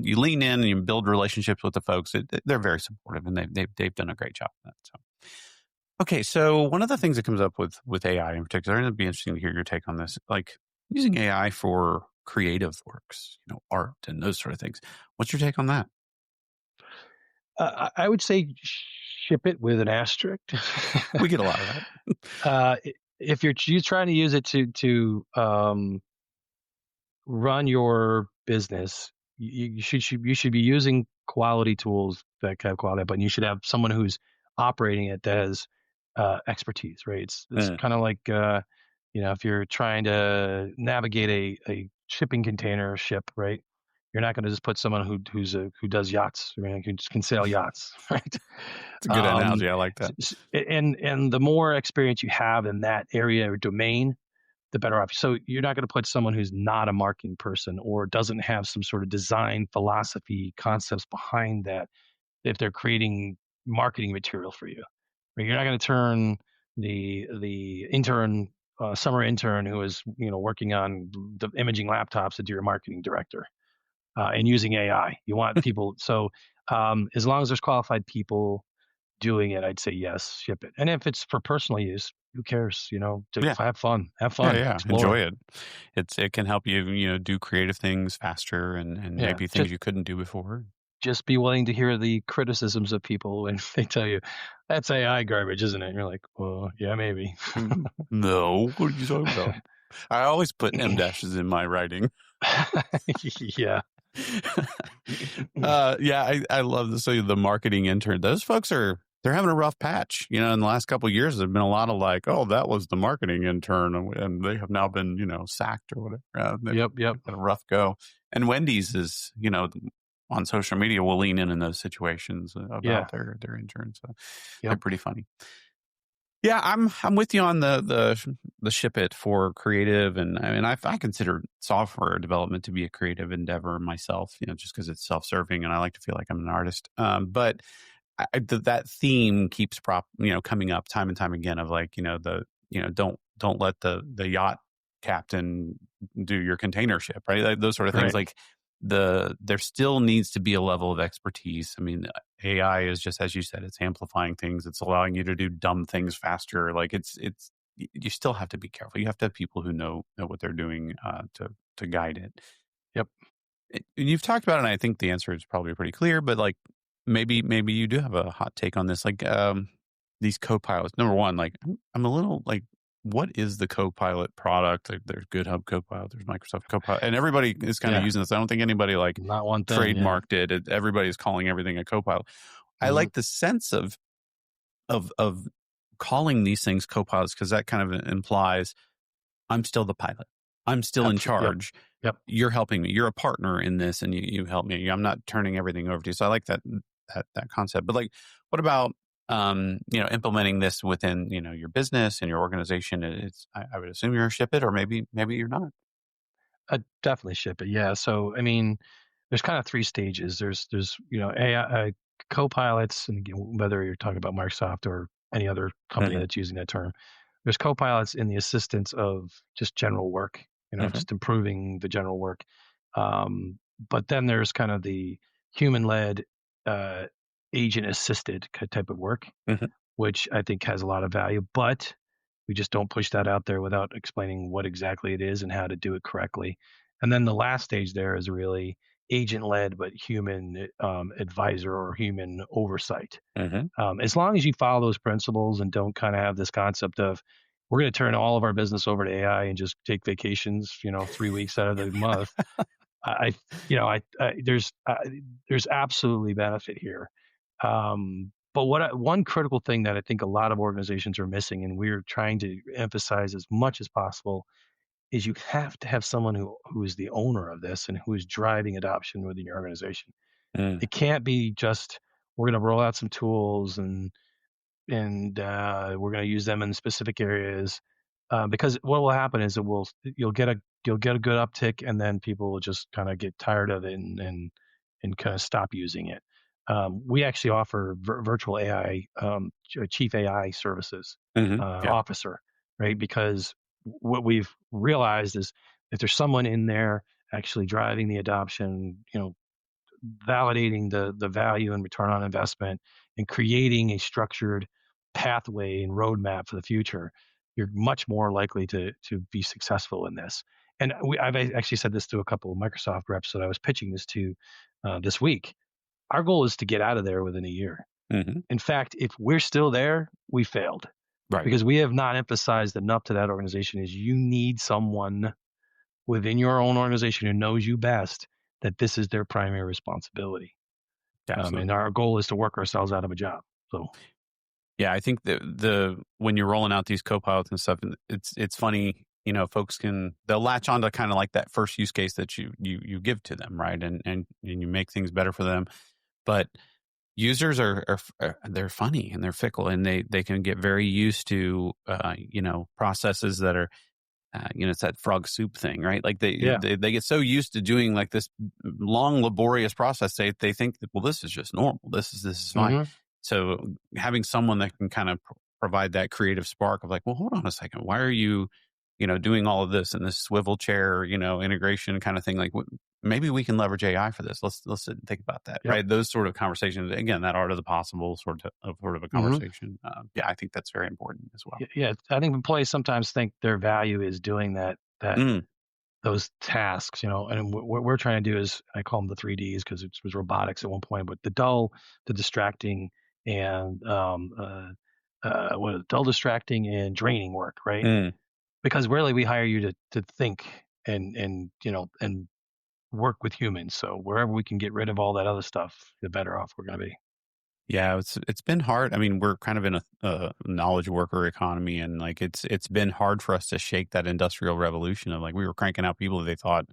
you lean in and you build relationships with the folks, they're very supportive, and they've done a great job of that. So. Okay, so one of the things that comes up with AI in particular, and it'd be interesting to hear your take on this, like using AI for creative works, art and those sort of things. What's your take on that? I would say ship it with an asterisk. We get a lot of that. uh, if you're trying to use it to run your business, you should be using quality tools that have quality, but you should have someone who's operating it that has expertise, right? It's Mm, kind of like if you're trying to navigate a shipping container ship, right? You're not going to just put someone who does yachts, right? Who can sail yachts, right? it's a good Um, analogy. I like that. and the more experience you have in that area or domain, the better off. So you're not going to put someone who's not a marketing person or doesn't have some sort of design philosophy concepts behind that if they're creating marketing material for you. Right? You're not going to turn the intern summer intern who is working on the imaging laptops into your marketing director and using AI. You want people. So as long as there's qualified people doing it, I'd say yes, ship it. And if it's for personal use, who cares? Yeah, Have yeah, fun, yeah. explore. Enjoy it. It can help you do creative things faster and Yeah, maybe things you couldn't do before. just be willing to hear the criticisms of people when they tell you that's AI garbage, isn't it? And you're like, well, yeah, maybe. No, what are you talking about? I always put M dashes in my writing. Yeah. Yeah, I love this. So the marketing intern, those folks are they're having a rough patch. In the last couple of years, there've been a lot of like, oh, that was the marketing intern, and they have now been, sacked or whatever. They've Yep. had a rough go. And Wendy's is, on social media will lean in those situations Yeah. about their interns. So they're Yep. pretty funny. Yeah, I'm with you on the ship it for creative, and I mean I consider software development to be a creative endeavor myself, just because it's self-serving and I like to feel like I'm an artist. But that theme keeps coming up time and time again of like don't let the yacht captain do your container ship, right? Like, those sort of things. Right. Like there still needs to be a level of expertise. I mean, AI is just, as you said, it's amplifying things. It's allowing you to do dumb things faster. Like you still have to be careful. You have to have people who know what they're doing to guide it. Yep. And you've talked about it, and I think the answer is probably pretty clear, but like maybe you do have a hot take on this. Like these co-pilots, number one, like I'm a little like, what is the Copilot product? Like, there's GitHub Copilot, there's Microsoft Copilot, and everybody is kind of using this. I don't think anybody like Not one thing, trademarked it. Everybody's calling everything a Copilot. I like the sense of calling these things Copilots, because that kind of implies I'm still the pilot. I'm still in charge. Yep. You're helping me. You're a partner in this, and you help me. I'm not turning everything over to you. So I like that concept. But like, what about implementing this within your business and your organization? I would assume you're a ship it, or maybe you're not. I'd definitely ship it. Yeah. So I mean, there's kind of three stages. There's AI co-pilots, and again, whether you're talking about Microsoft or any other company that's using that term, there's co-pilots in the assistance of just general work, just improving the general work. But then there's kind of the human-led, agent-assisted type of work, which I think has a lot of value, but we just don't push that out there without explaining what exactly it is and how to do it correctly. And then the last stage there is really agent-led, but human advisor or human oversight. As long as you follow those principles and don't kind of have this concept of we're going to turn all of our business over to AI and just take vacations, 3 weeks out of the month. There's absolutely benefit here. But one critical thing that I think a lot of organizations are missing, and we're trying to emphasize as much as possible, is you have to have someone who is the owner of this and who is driving adoption within your organization. It can't be just we're going to roll out some tools and we're going to use them in specific areas, because what will happen is you'll get a good uptick, and then people will just kind of get tired of it and kind of stop using it. We actually offer virtual AI, chief AI services officer, right? Because what we've realized is if there's someone in there actually driving the adoption, validating the value and return on investment, and creating a structured pathway and roadmap for the future, you're much more likely to be successful in this. And I've actually said this to a couple of Microsoft reps that I was pitching this to this week. Our goal is to get out of there within a year. In fact, if we're still there, we failed. Right. Because we have not emphasized enough to that organization is you need someone within your own organization who knows you best, that this is their primary responsibility. And our goal is to work ourselves out of a job. So, yeah, I think when you're rolling out these co-pilots and stuff, it's funny, folks they'll latch on to kind of like that first use case that you give to them, right? And you make things better for them. But users they're funny and they're fickle, and they can get very used to, processes that are, it's that frog soup thing, right? Like they get so used to doing like this long, laborious process. They think that, well, this is just normal. This is fine. So having someone that can kind of provide that creative spark of like, well, hold on a second. Why are you, doing all of this in this swivel chair, integration kind of thing? Like, maybe we can leverage AI for this. Let's sit and think about that, right? Those sort of conversations. Again, that art of the possible sort of a conversation. Yeah, I think that's very important as well. Yeah, I think employees sometimes think their value is doing that those tasks, and what we're trying to do is, I call them the 3Ds because it was robotics at one point, but the dull, the distracting, and dull, distracting, and draining work, right? Because really we hire you to think and work with humans. So wherever we can get rid of all that other stuff, the better off we're going to be. Yeah, it's been hard. I mean, we're kind of in a knowledge worker economy, and like it's been hard for us to shake that industrial revolution of like we were cranking out people that they thought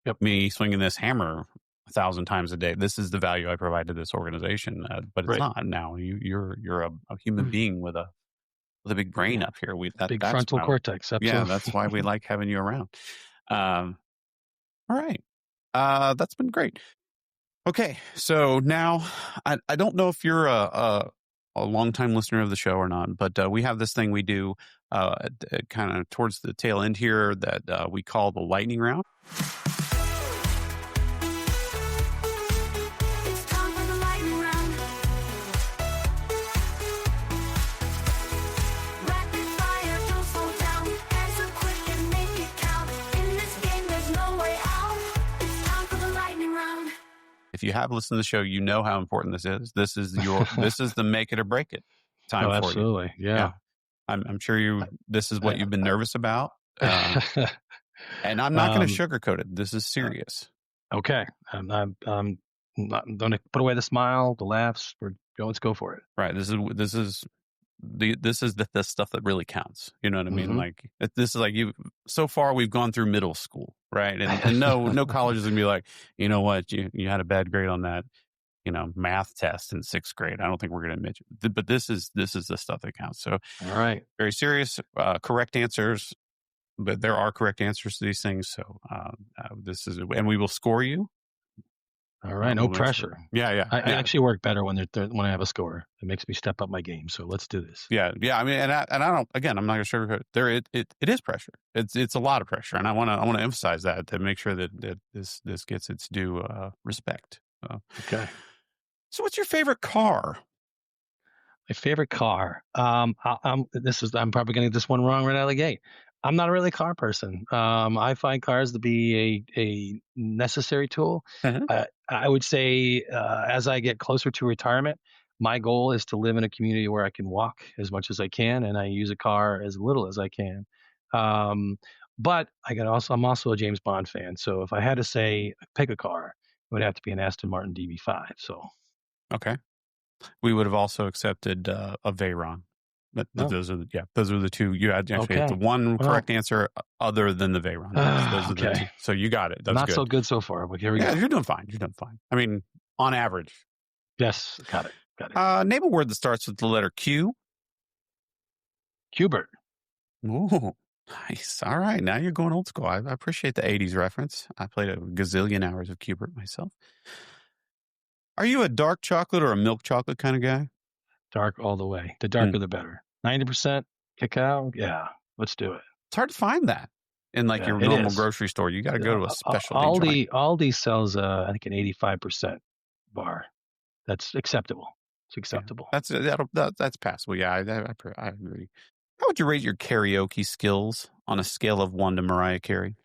Yep. me swinging this hammer 1,000 times a day. This is the value I provide to this organization, but it's Right. not now. You're a human being with a big brain Yeah. up here. Big That's frontal why, cortex. yeah, Absolutely. that's why we like having you around. All right, that's been great. Okay, so now I don't know if you're a longtime listener of the show or not, but we have this thing we do kind of towards the tail end here that we call the lightning round. It's time for the lightning round. Rapid fire, don't slow down. Answer quick and make it count. In this game, there's no way out. It's time for the lightning round. If you have listened to the show, you know how important this is. This is the make it or break it time Oh, for absolutely. you. Yeah. I'm sure this is what you've been nervous about. And I'm not going to sugarcoat it. This is serious. Okay. I'm not going to put away the smile, the laughs. Let's go for it. Right. This is the stuff that really counts. You know what I mean? Mhm. Like this is like so far we've gone through middle school, right? And no college is gonna be like, you know what, you had a bad grade on that, math test in 6th grade. I don't think we're gonna admit you. But this is the stuff that counts. So All right. very serious, correct answers, but there are correct answers to these things. So and we will score you. All right. No pressure. Yeah. I actually work better when I have a score. It makes me step up my game. So let's do this. Yeah. I mean, and I don't. Again, I'm not going to sugarcoat. It is pressure. It's a lot of pressure, and I want to emphasize that to make sure that this gets its due respect. Okay. So, what's your favorite car? My favorite car. I'm probably going to get this one wrong right out of the gate. I'm not really a car person. I find cars to be a necessary tool. Uh-huh. I would say as I get closer to retirement, my goal is to live in a community where I can walk as much as I can, and I use a car as little as I can. But I'm also a James Bond fan. So if I had to pick a car, it would have to be an Aston Martin DB5. So Okay, we would have also accepted a Veyron. But those are the two. You had actually the one correct answer other than the Veyron. Those are the two. So you got it. That's not good. so good so far, but here we go. You're doing fine. I mean, on average. Yes, got it. Name a word that starts with the letter Q. Qbert. Ooh, nice. All right, now you're going old school. I appreciate the 80s reference. I played a gazillion hours of Qbert myself. Are you a dark chocolate or a milk chocolate kind of guy? Dark all the way. The darker the better. 90% cacao. Yeah, let's do it. It's hard to find that in your normal grocery store. You got to go to a specialty joint. Aldi sells, I think, an 85% bar. That's acceptable. It's acceptable. Yeah, that's passable. Yeah, I agree. How would you rate your karaoke skills on a scale of 1 to Mariah Carey?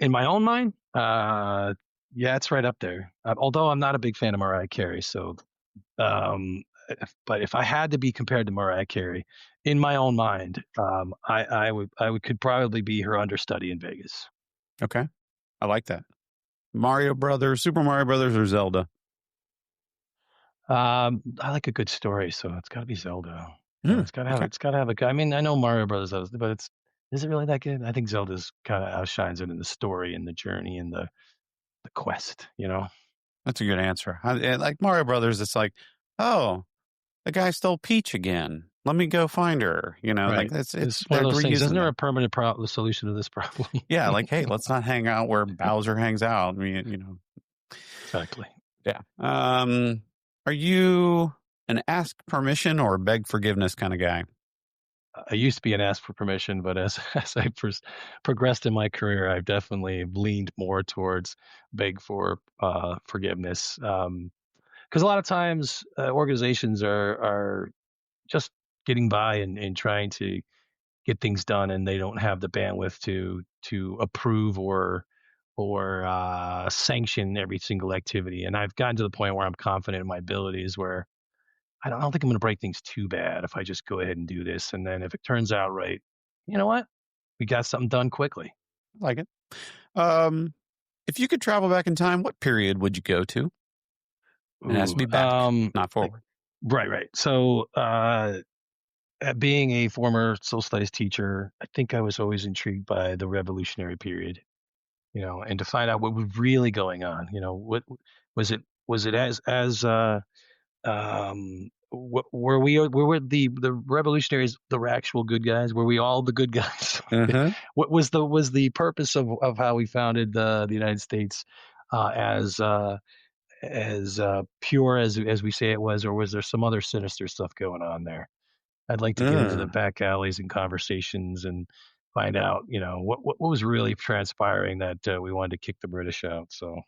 In my own mind, yeah, it's right up there. Although I'm not a big fan of Mariah Carey, so but if I had to be compared to Mariah Carey, in my own mind, I could probably be her understudy in Vegas. Okay, I like that. Super Mario Brothers, or Zelda? I like a good story, so it's got to be Zelda. It's got to have a. I mean, I know Mario Brothers, but is it really that good? I think Zelda's kind of outshines it in the story and the journey and the quest. That's a good answer. Like Mario Brothers, it's like, oh, the guy stole Peach again. Let me go find her. Right. Like it's one of those things. Isn't there a permanent solution to this problem? Yeah, like, hey, let's not hang out where Bowser hangs out. I mean, Exactly. Yeah. Are you an ask permission or beg forgiveness kind of guy? I used to be an ask for permission, but as I progressed in my career, I've definitely leaned more towards beg for forgiveness. Because a lot of times organizations are just getting by and trying to get things done, and they don't have the bandwidth to approve or sanction every single activity. And I've gotten to the point where I'm confident in my abilities, where I don't think I'm going to break things too bad if I just go ahead and do this. And then if it turns out right, you know what? We got something done quickly. I like it. If you could travel back in time, what period would you go to? It has to be back, not forward. Right. So, being a former social studies teacher, I think I was always intrigued by the revolutionary period, and to find out what was really going on. What was it? Was it were the revolutionaries the actual good guys? Were we all the good guys? Uh-huh. What was the purpose of how we founded the United States, as pure as we say it was, or was there some other sinister stuff going on there? I'd like to get into the back alleys and conversations and find out, what was really transpiring that we wanted to kick the British out. So,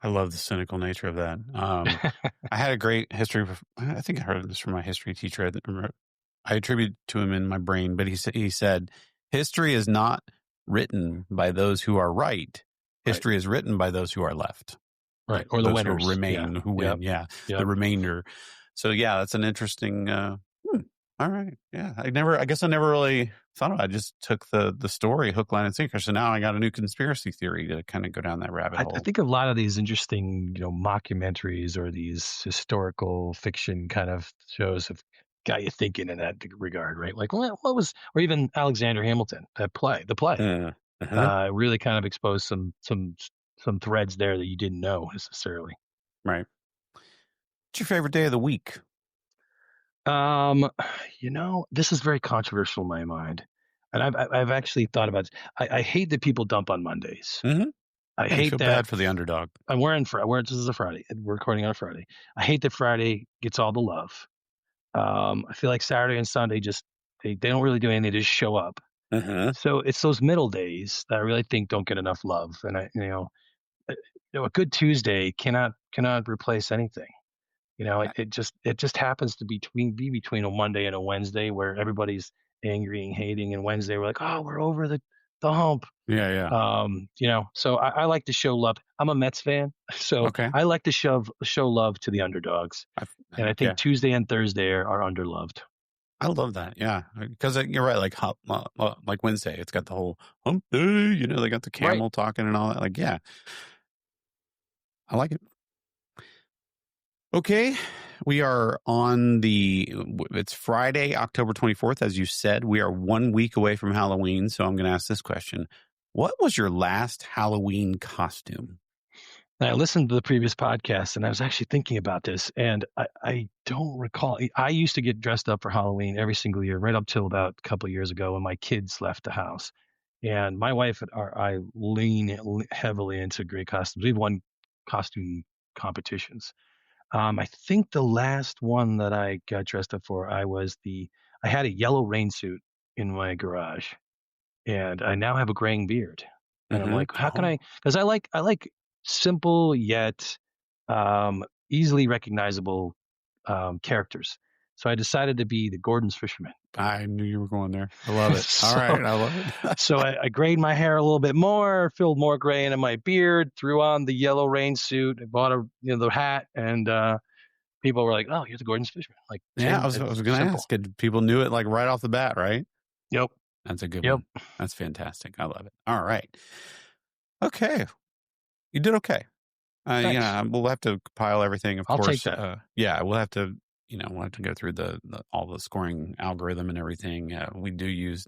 I love the cynical nature of that. I had a great history. I think I heard this from my history teacher. I attribute to him in my brain, but he said, history is not written by those who are right. History is written by those who are left. Right. Or the those winners. who remain, who win. Yep. The remainder. So yeah, that's an interesting, all right. Yeah. I guess I never really thought about it. I just took the story hook, line, and sinker. So now I got a new conspiracy theory to kind of go down that rabbit hole. I think a lot of these interesting, mockumentaries or these historical fiction kind of shows have got you thinking in that regard, right? Like, what was, or even Alexander Hamilton, the play, really kind of exposed some threads there that you didn't know necessarily. Right. What's your favorite day of the week? This is very controversial in my mind, and I've actually thought about it. I hate that people dump on Mondays. Mm-hmm. I hate feel that. Bad for the underdog. This is a Friday. We're recording on a Friday. I hate that Friday gets all the love. I feel like Saturday and Sunday they don't really do anything. They just show up. So it's those middle days that I really think don't get enough love. And a good Tuesday cannot replace anything. It just happens to be between a Monday and a Wednesday where everybody's angry and hating, and Wednesday we're like, oh, we're over the hump. Yeah. So I like to show love. I'm a Mets fan, so I like to show love to the underdogs, and I think Tuesday and Thursday are underloved. I love that. Yeah, because you're right. Like Wednesday, it's got the whole hump day. They got the camel talking and all that. Like, yeah, I like it. Okay, we are it's Friday, October 24th. As you said, we are 1 week away from Halloween. So I'm going to ask this question. What was your last Halloween costume? I listened to the previous podcast, and I was actually thinking about this, and I don't recall. I used to get dressed up for Halloween every single year, right up till about a couple of years ago when my kids left the house. And my wife and I lean heavily into great costumes. We've won costume competitions. I think the last one that I got dressed up for, I had a yellow rain suit in my garage, and I now have a graying beard. And I'm like, how can I? Because I like simple yet easily recognizable characters. So I decided to be the Gordon's Fisherman. I knew you were going there. I love it. All right, I love it. So I grayed my hair a little bit more, filled more gray into my beard, threw on the yellow rain suit, bought the hat, and people were like, "Oh, you're the Gordon's Fisherman." Like, yeah, I was going to ask. People knew it like right off the bat, right? Yep. That's a good one. That's fantastic. I love it. All right. Okay. You did okay. Yeah, we'll have to compile everything. Of course. I'll take that. We'll have to. We'll have to go through all the scoring algorithm and everything. We do use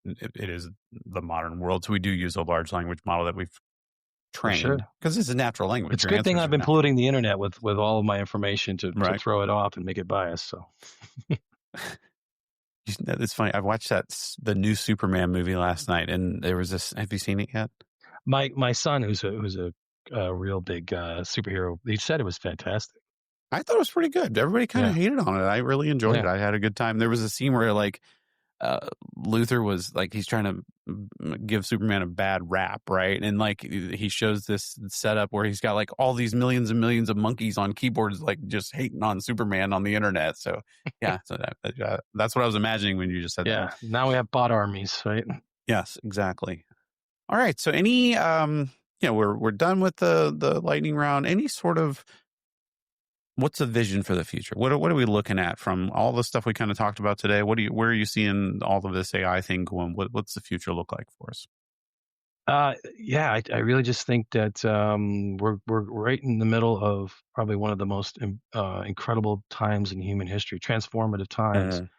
it is the modern world, so we do use a large language model that we've trained because it's a natural language. It's a good thing I've been polluting the internet with all of my information to throw it off and make it biased. So it's funny. I watched the new Superman movie last night, and there was this. Have you seen it yet? My son, who's a real big superhero, he said it was fantastic. I thought it was pretty good. Everybody kind of hated on it. I really enjoyed it. I had a good time. There was a scene where Luthor was he's trying to give Superman a bad rap, right? And he shows this setup where he's got all these millions and millions of monkeys on keyboards, just hating on Superman on the internet. So yeah, so that's what I was imagining when you just said that. Yeah, now we have bot armies, right? Yes, exactly. All right. So any we're done with the lightning round. Any sort of what's the vision for the future? What are we looking at from all the stuff we kind of talked about today? Where are you seeing all of this AI thing going? What's the future look like for us? Yeah, I really just think that we're right in the middle of probably one of the most incredible times in human history, transformative times. Mhm.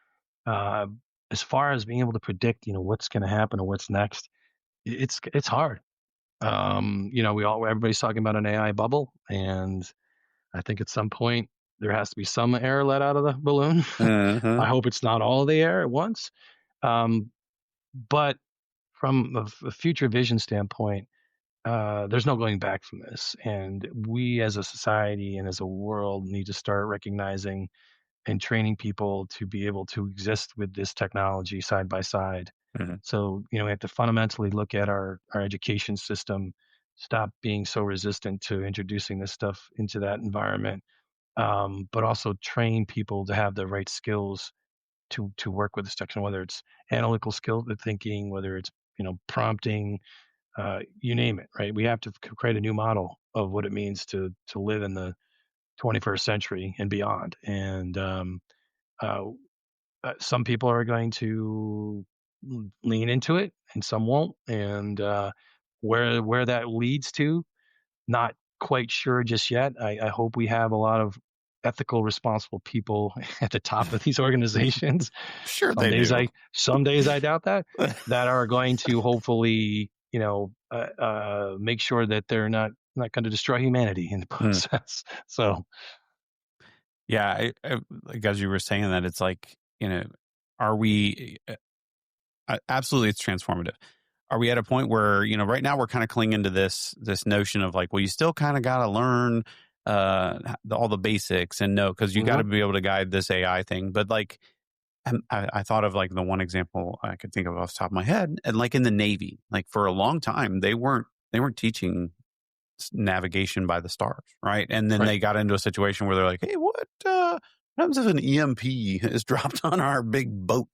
Uh, as far as being able to predict, what's going to happen or what's next, it's hard. Everybody's talking about an AI bubble, and I think at some point there has to be some air let out of the balloon. I Mhm. hope it's not all the air at once. Um, but from a future vision standpoint, there's no going back from this. And we as a society and as a world need to start recognizing and training people to be able to exist with this technology side by side. Mhm. So, we have to fundamentally look at our education system, stop being so resistant to introducing this stuff into that environment, but also train people to have the right skills to work with this technology, whether it's analytical skill, the thinking, whether it's prompting, you name it, right? We have to create a new model of what it means to live in the 21st century and beyond. And uh, some people are going to lean into it, and some won't. And where that leads to, not quite sure just yet. I hope we have a lot of ethical, responsible people at the top of these organizations. Sure Some they days do. I doubt that are going to hopefully, make sure that they're not going to destroy humanity in the Mm. process. So Yeah, like as you were saying that, it's like, are we absolutely, it's transformative. Are we at a point where, right now we're kind of clinging to this notion of like, well, you still kind of got to learn all the basics and know, because you got to mhm, be able to guide this AI thing. But like, I thought of like the one example I could think of off the top of my head, and like in the Navy, like for a long time they weren't teaching navigation by the stars, right? And then right, they got into a situation where they're like, "Hey, what happens if an EMP is dropped on our big boat?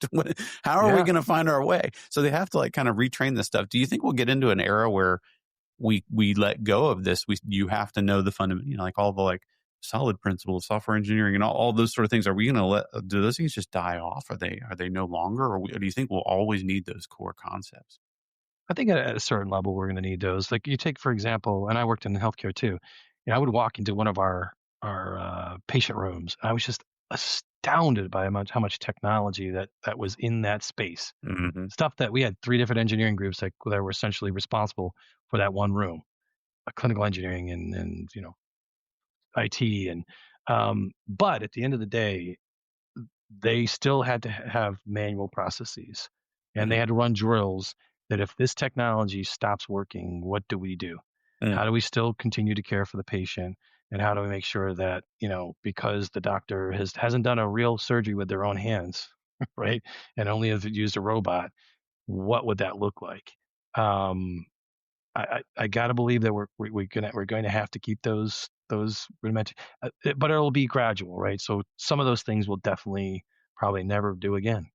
How are we yeah. going to find our way?" So they have to like kind of retrain this stuff. Do you think we'll get into an era where we let go of this? You have to know the fundamental, like all the like solid principles, software engineering, and all those sort of things. Are we going to do those things just die off? Are they no longer, or do you think we'll always need those core concepts? I think at a certain level, we're going to need those. Like you take, for example, and I worked in healthcare too. I would walk into one of our patient rooms. And I was just astounded by how much technology that was in that space. Hmm. Stuff that we had three different engineering groups that were essentially responsible for that one room, clinical engineering and IT but at the end of the day, they still had to have manual processes, and they Hmm. had to run drills that if this technology stops working, what do we do? Mm. How do we still continue to care for the patient? And how do we make sure that, because the doctor hasn't done a real surgery with their own hands, right? And only has used a robot, what would that look like? Um, I got to believe that we're going to have to keep those rudimentary, but it'll be gradual, right? So some of those things will definitely probably never do again,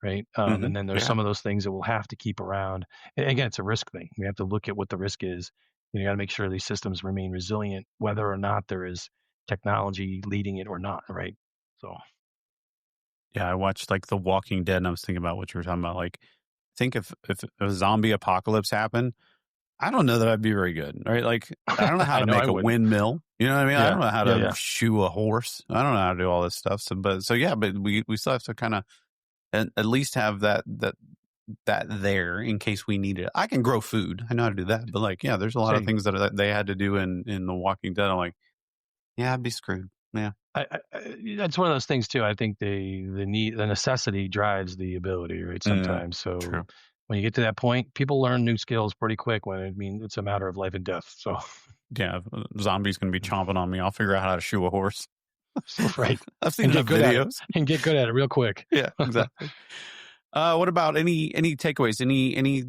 right? Hmm. And then there's Yeah. some of those things that we'll have to keep around. And again, it's a risk thing. We have to look at what the risk is. You got to make sure these systems remain resilient, whether or not there is technology leading it or not, right? So Yeah, I watched like The Walking Dead, and I was thinking about what you were talking about. Like, think if a zombie apocalypse happened, I don't know that I'd be very good, right? Like, I don't know how I to know I make a wouldn't. windmill. You know what I mean? I don't Yeah, know how yeah, to yeah. shoe a horse. I don't know how to do all this stuff. So yeah, but we still have to kind of at least have that there in case we need it. I can grow food. I know how to do that. But like, yeah, there's a lot of Same. things that they had to do in The Walking Dead. I'm like, yeah, I'd be screwed. Yeah. That's one of those things too. I think the necessity drives the ability, right? Mm, Sometimes. So true. when you get to that point, people learn new skills pretty quick. It's a matter of life and death. So, Yeah, if a zombie's gonna be chomping on me, I'll figure out how to shoe a horse. so right, I've seen and get enough good at it, videos. and get good at it real quick. Yeah, exactly. What about any takeaways? Any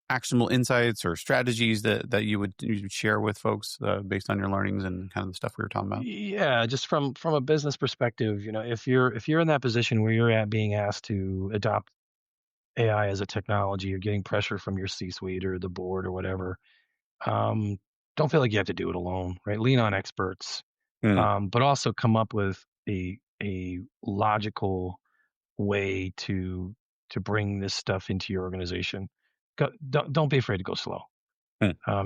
actionable insights or strategies that you'd share with folks based on your learnings and kind of the stuff we were talking about? Yeah, just from a business perspective, if you're in that position where you're at being asked to adopt AI as a technology, or getting pressure from your C-suite or the board or whatever, um, don't feel like you have to do it alone, right? Lean on experts, Mm, but also come up with a logical way to bring this stuff into your organization. don't be afraid to go slow.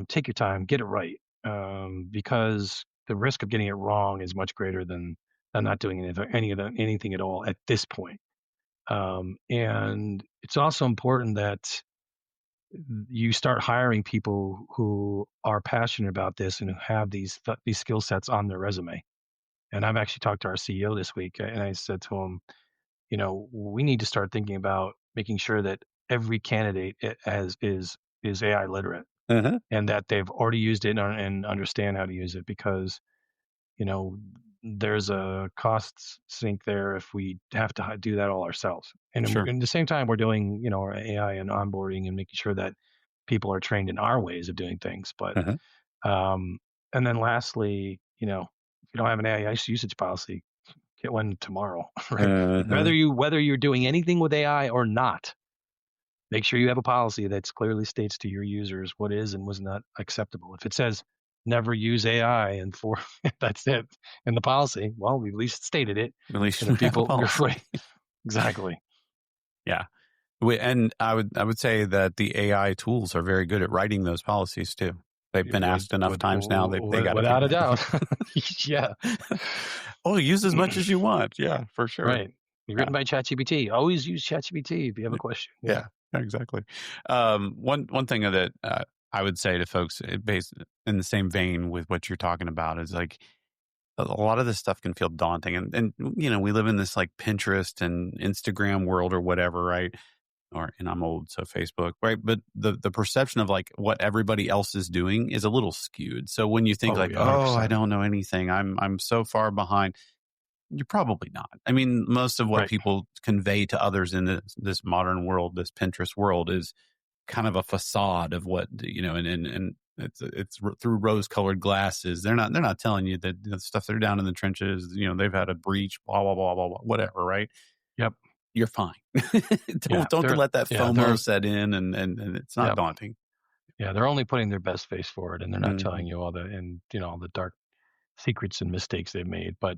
Take your time, get it right, because the risk of getting it wrong is much greater than not doing anything at all at this point. And it's also important that you start hiring people who are passionate about this and who have these skill sets on their resume. And I've actually talked to our CEO this week, and I said to him, we need to start thinking about making sure that every candidate is AI literate, and that they've already used it and understand how to use it, because there's a cost sink there if we have to do that all ourselves. And Sure. at the same time, we're doing our AI and onboarding and making sure that people are trained in our ways of doing things. But and then lastly, if you don't have an AI usage policy, get one tomorrow, right? Whether you're doing anything with AI or not, make sure you have a policy that clearly states to your users what is and was not acceptable. If it says never use AI and that's it in the policy, well, we at least stated it. At least And the people, right. Exactly. Yeah. And I would say that the AI tools are very good at writing those policies too. They've been asked enough times now. They got without a doubt. Yeah. Oh, use as much as you want. Yeah, for sure. Right. Written by ChatGPT. Always use ChatGPT if you have a question. Yeah, exactly. One thing that I would say to folks, based in the same vein with what you're talking about, is like a lot of this stuff can feel daunting, and we live in this like Pinterest and Instagram world or whatever, right? And I'm old, so Facebook, right? But the perception of like what everybody else is doing is a little skewed. So when you think I don't know anything, I'm so far behind, you're probably not. I mean, most of what people convey to others in this modern world, this Pinterest world, is kind of a facade of what, and it's through rose-colored glasses. They're not telling you that the stuff they're down in the trenches, they've had a breach, blah, blah, blah, blah, blah, whatever, right? Yep. You're fine. Don't let that FOMO set in, and it's not daunting. Yeah, they're only putting their best face forward, and they're not telling you all the dark secrets and mistakes they've made. But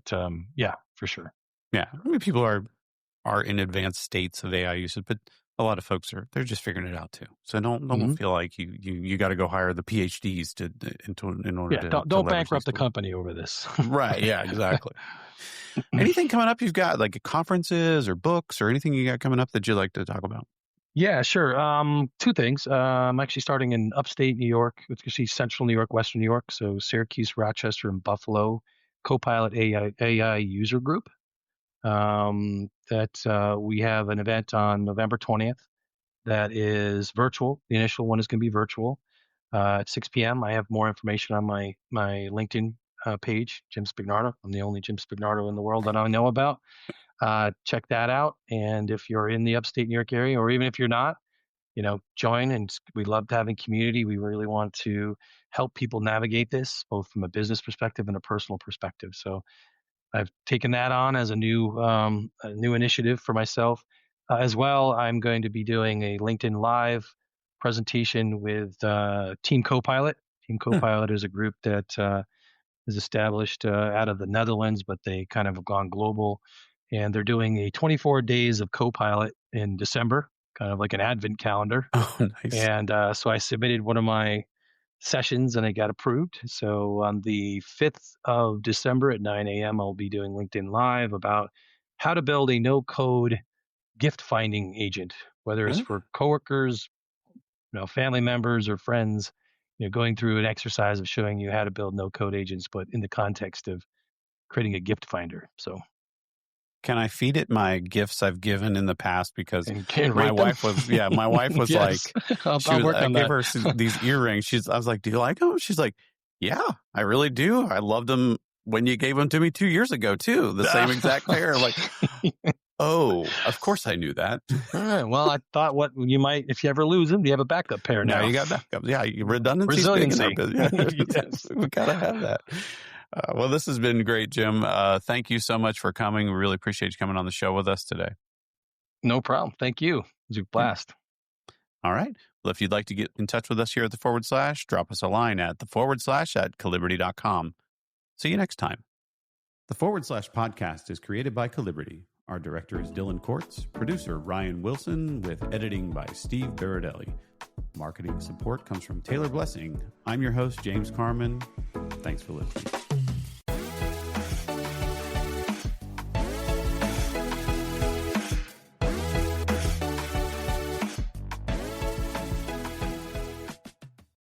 yeah, for sure. Yeah, I mean, people are in advanced states of AI usage, but a lot of folks they're just figuring it out too. So don't feel like you got to go hire the PhDs in order to don't bankrupt the company over this. Right. Yeah. Exactly. Anything coming up you've got, like conferences or books or anything you got coming up that you'd like to talk about? Yeah, sure. Two things. I'm actually starting in upstate New York, which you see central New York, western New York. So Syracuse, Rochester, and Buffalo, Copilot AI user group. That we have an event on November 20th that is virtual. The initial one is going to be virtual at 6 p.m. I have more information on my LinkedIn page, Jim Spignardo. I'm the only Jim Spignardo in the world that I know about. Check that out. And if you're in the upstate New York area, or even if you're not, join. And we love having community. We really want to help people navigate this, both from a business perspective and a personal perspective. So I've taken that on as a new initiative for myself. As well, I'm going to be doing a LinkedIn Live presentation with Team Copilot. Team Copilot is a group that is established out of the Netherlands, but they kind of have gone global. And they're doing a 24 days of Copilot in December, kind of like an advent calendar. Oh, nice. And so I submitted one of my sessions and I got approved. So on the 5th of December at 9 a.m., I'll be doing LinkedIn Live about how to build a no-code gift finding agent, whether it's for coworkers, family members or friends, going through an exercise of showing you how to build no-code agents, but in the context of creating a gift finder. So can I feed it my gifts I've given in the past? Because my wife was yes. like, I gave her these earrings. I was like, do you like them? She's like, yeah, I really do. I loved them when you gave them to me 2 years ago too. The same exact pair. Like, oh, of course I knew that. All right. Well, I thought you might, if you ever lose them, you have a backup pair now. Now you got backup. Yeah, redundancy. Resiliency. Yes. We gotta have that. Well, this has been great, Jim. Thank you so much for coming. We really appreciate you coming on the show with us today. No problem. Thank you. It was a blast. All right. Well, if you'd like to get in touch with us here at the /, drop us a line at the /@calibrity.com. See you next time. The /podcast is created by Calibrity, Our director is Dylan Kortz, producer Ryan Wilson, with editing by Steve Baradelli. Marketing support comes from Taylor Blessing. I'm your host, James Carmen. Thanks for listening.